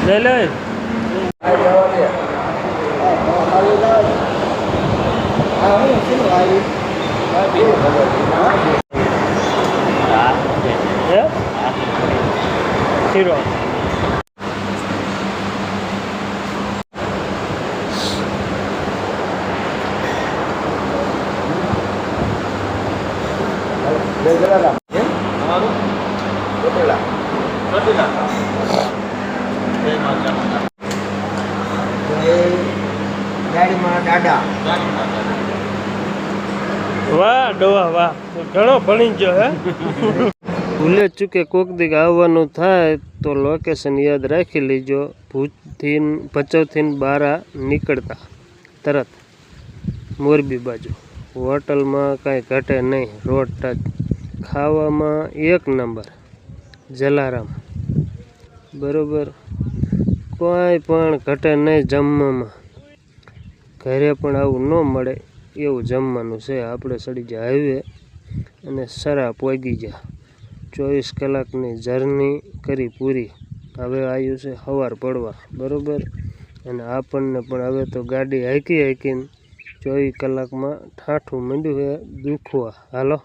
ले ले खीरो वाह डोवा वाह घणो भणी गयो है भूले चूके कोक दी आववानुं थाय तो लोकेशन याद राखी लीजो भचाउ थी 12 निकलता तरत मोरबी बाजू होटल में कई घटे नहीं रोड टच खावा में 1 नंबर जलाराम बरोबर कोई पण घटे नहीं जमवा में घरे पण आवुं न मळे एवं जमवानुं छे आपणे सड़ी जा हाईवे अने सरा पोगी जा 24 कलाकनी जर्नी करी पूरी हवे आयु छे हवार पड़वा बरोबर अने आपणने पण हवे तो गाड़ी हाईकी हाईकीने 24 कलाक में ठाठुं मंड्युं है दुखवा हालो